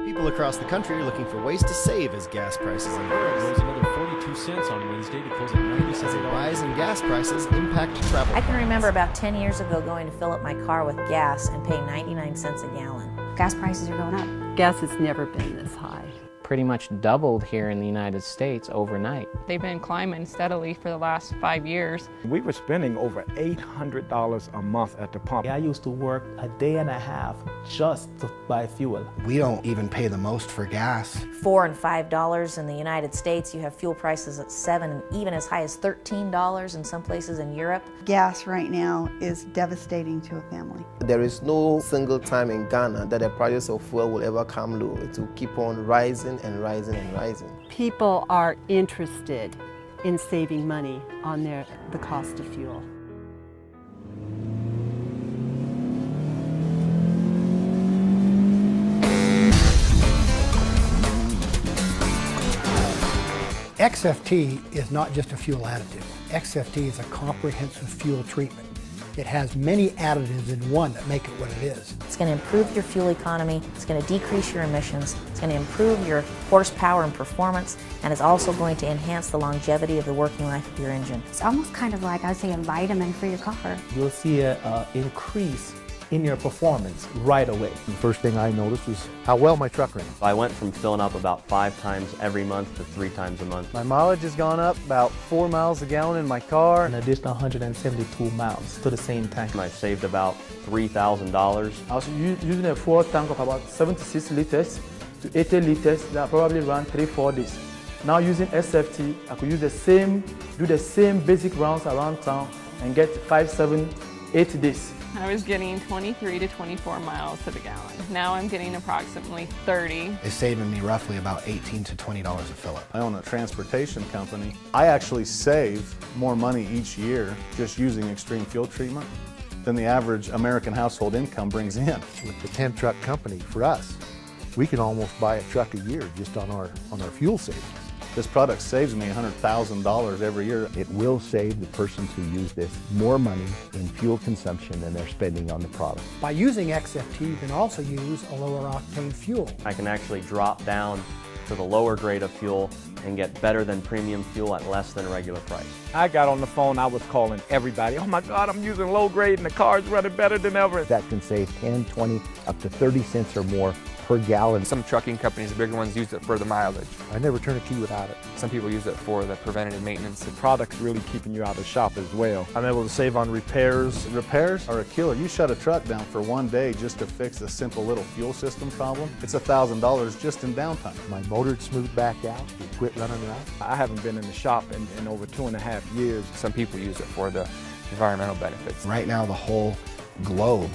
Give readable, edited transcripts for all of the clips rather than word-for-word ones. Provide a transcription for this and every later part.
People across the country are looking for ways to save as gas prices increase. Rose another 42 cents on Wednesday to close at 97 As a rise in gas prices impact travel I can plans. remember about 10 years ago going to fill up my car with gas and paying 99 cents a gallon. Gas prices are going up. Gas has never been this high. Pretty much doubled here in the United States overnight. They've been climbing steadily for the last 5 years. We were spending over $800 a month at the pump. I used to work a day and a half just to buy fuel. We don't even pay the most for gas. $4 and $5 in the United States. You have fuel prices at $7 and even as high as $13 in some places in Europe. Gas right now is devastating to a family. There is no single time in Ghana that the price of fuel will ever come low. It will keep on rising and rising and rising. People are interested in saving money on the cost of fuel. XFT is not just a fuel additive. XFT is a comprehensive fuel treatment. It has many additives in one that make it what it is. It's going to improve your fuel economy, it's going to decrease your emissions, it's going to improve your horsepower and performance, and it's also going to enhance the longevity of the working life of your engine. It's almost kind of like, I would say, a vitamin for your car. You'll see an increase in your performance right away. The first thing I noticed was how well my truck ran. I went from filling up about 5 times every month to 3 times a month. My mileage has gone up about 4 miles a gallon in my car. An additional 172 miles to the same tank. I saved about $3,000. I was using a fuel tank of about 76 liters to 80 liters that probably ran 3-4 days. Now using SFT, I could use do the same basic rounds around town and get 5, 7, 8 days. I was getting 23 to 24 miles to the gallon. Now I'm getting approximately 30. It's saving me roughly about $18 to $20 a fill-up. I own a transportation company. I actually save more money each year just using extreme fuel treatment than the average American household income brings in. With the 10-truck company, for us, we can almost buy a truck a year just on our fuel savings. This product saves me $100,000 every year. It will save the persons who use this more money in fuel consumption than they're spending on the product. By using XFT, you can also use a lower octane fuel. I can actually drop down to the lower grade of fuel and get better than premium fuel at less than regular price. I got on the phone, I was calling everybody. Oh my God, I'm using low grade and the car's running better than ever. That can save 10, 20, up to 30 cents or more per gallon. Some trucking companies, the bigger ones, use it for the mileage. I never turn a key without it. Some people use it for the preventative maintenance. The product's really keeping you out of shop as well. I'm able to save on repairs. Repairs are a killer. You shut a truck down for one day just to fix a simple little fuel system problem. It's $1,000 just in downtime. My motor'd smooth back out. It quit running around. I haven't been in the shop in over 2.5 years. Some people use it for the environmental benefits. Right now, the whole globe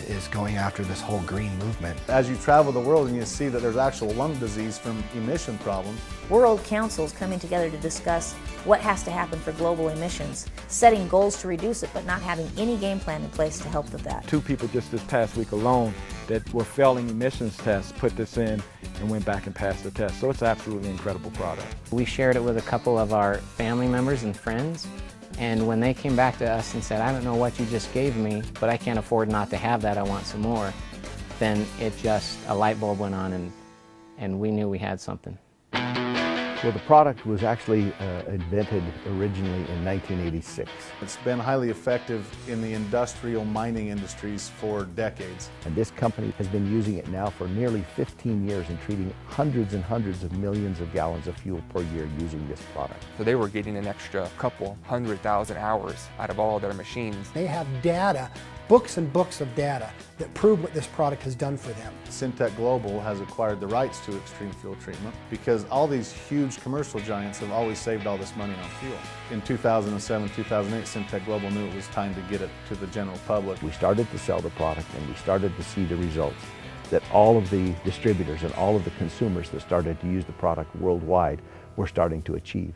is going after this whole green movement. As you travel the world and you see that there's actual lung disease from emission problems. World Council's coming together to discuss what has to happen for global emissions, setting goals to reduce it, but not having any game plan in place to help with that. 2 people just this past week alone that were failing emissions tests put this in and went back and passed the test. So it's absolutely an incredible product. We shared it with a couple of our family members and friends. And when they came back to us and said, I don't know what you just gave me, but I can't afford not to have that, I want some more, then a light bulb went on and we knew we had something. Well, the product was actually invented originally in 1986. It's been highly effective in the industrial mining industries for decades. And this company has been using it now for nearly 15 years and treating hundreds and hundreds of millions of gallons of fuel per year using this product. So they were getting an extra couple 100,000 hours out of all their machines. They have data, books and books of data that prove what this product has done for them. Syntec Global has acquired the rights to extreme fuel treatment because all these huge commercial giants have always saved all this money on fuel. In 2007, 2008, Syntec Global knew it was time to get it to the general public. We started to sell the product and we started to see the results that all of the distributors and all of the consumers that started to use the product worldwide were starting to achieve.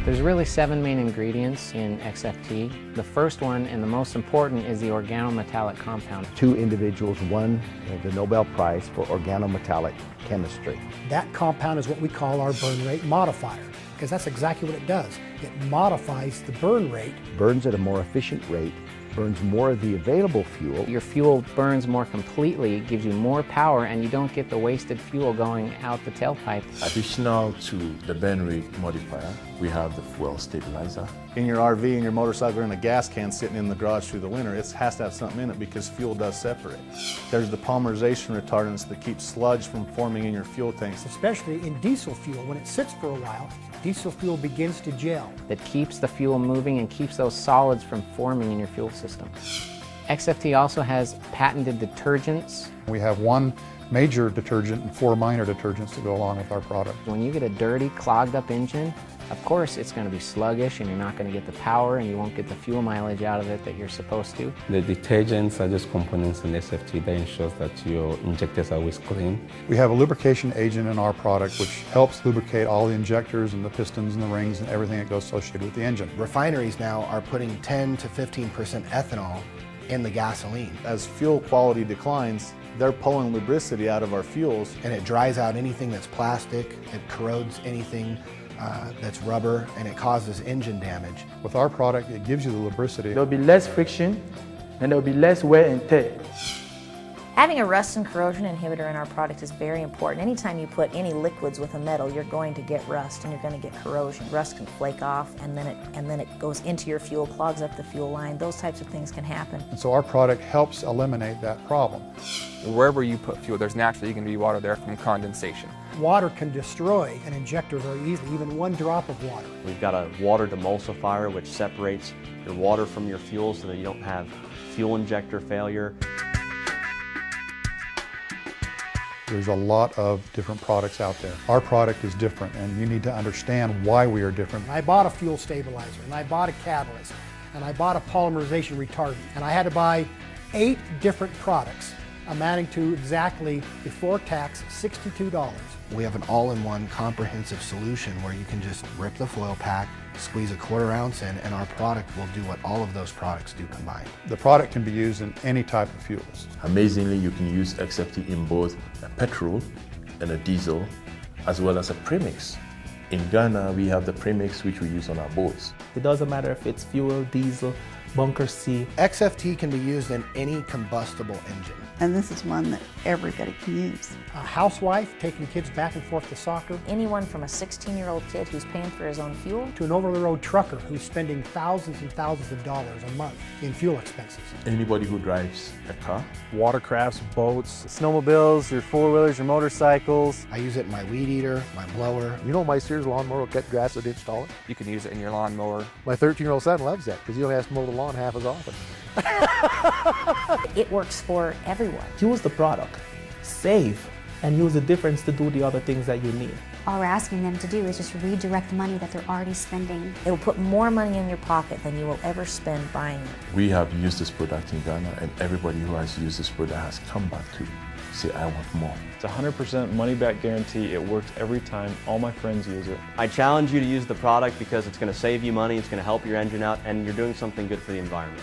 There's really 7 main ingredients in XFT. The first one and the most important is the organometallic compound. 2 individuals won the Nobel Prize for organometallic chemistry. That compound is what we call our burn rate modifier, because that's exactly what it does. It modifies the burn rate. Burns at a more efficient rate burns more of the available fuel. Your fuel burns more completely, gives you more power, and you don't get the wasted fuel going out the tailpipe. Additional to the burn rate modifier, we have the fuel stabilizer. In your RV and your motorcycle, in a gas can sitting in the garage through the winter, it has to have something in it because fuel does separate. There's the polymerization retardants that keep sludge from forming in your fuel tanks. Especially in diesel fuel, when it sits for a while, diesel fuel begins to gel. That keeps the fuel moving and keeps those solids from forming in your fuel system. XFT also has patented detergents. We have one major detergent and 4 minor detergents to go along with our product. When you get a dirty, clogged up engine, of course it's going to be sluggish and you're not going to get the power and you won't get the fuel mileage out of it that you're supposed to. The detergents are just components in SFT that ensures that your injectors are always clean. We have a lubrication agent in our product which helps lubricate all the injectors and the pistons and the rings and everything that goes associated with the engine. Refineries now are putting 10 to 15% ethanol in the gasoline. As fuel quality declines, they're pulling lubricity out of our fuels. And it dries out anything that's plastic, it corrodes anything that's rubber, and it causes engine damage. With our product, it gives you the lubricity. There'll be less friction and there'll be less wear and tear. Having a rust and corrosion inhibitor in our product is very important. Anytime you put any liquids with a metal, you're going to get rust and you're going to get corrosion. Rust can flake off and then it goes into your fuel, clogs up the fuel line. Those types of things can happen. And so our product helps eliminate that problem. Wherever you put fuel, there's naturally going to be water there from condensation. Water can destroy an injector very easily, even one drop of water. We've got a water demulsifier which separates your water from your fuel so that you don't have fuel injector failure. There's a lot of different products out there. Our product is different, and you need to understand why we are different. I bought a fuel stabilizer, and I bought a catalyst, and I bought a polymerization retardant, and I had to buy 8 different products amounting to exactly, before tax, $62. We have an all-in-one comprehensive solution where you can just rip the foil pack, squeeze a 1/4 ounce in, and our product will do what all of those products do combined. The product can be used in any type of fuels. Amazingly, you can use XFT in both a petrol and a diesel, as well as a premix. In Ghana, we have the premix which we use on our boats. It doesn't matter if it's fuel, diesel, bunker C. XFT can be used in any combustible engine. And this is one that everybody can use. A housewife taking kids back and forth to soccer. Anyone from a 16-year-old kid who's paying for his own fuel to an over-the-road trucker who's spending thousands and thousands of dollars a month in fuel expenses. Anybody who drives a car. Watercrafts, boats, snowmobiles, your four-wheelers, your motorcycles. I use it in my weed eater, my blower. You know my Sears lawnmower will cut grass with install it? You can use it in your lawnmower. My 13-year-old son loves that because he only has to mow the lawn half as often. It works for everyone. Use the product, save, and use the difference to do the other things that you need. All we're asking them to do is just redirect the money that they're already spending. It will put more money in your pocket than you will ever spend buying it. We have used this product in Ghana, and everybody who has used this product has come back to say, I want more. It's a 100% money-back guarantee. It works every time. All my friends use it. I challenge you to use the product because it's going to save you money, it's going to help your engine out, and you're doing something good for the environment.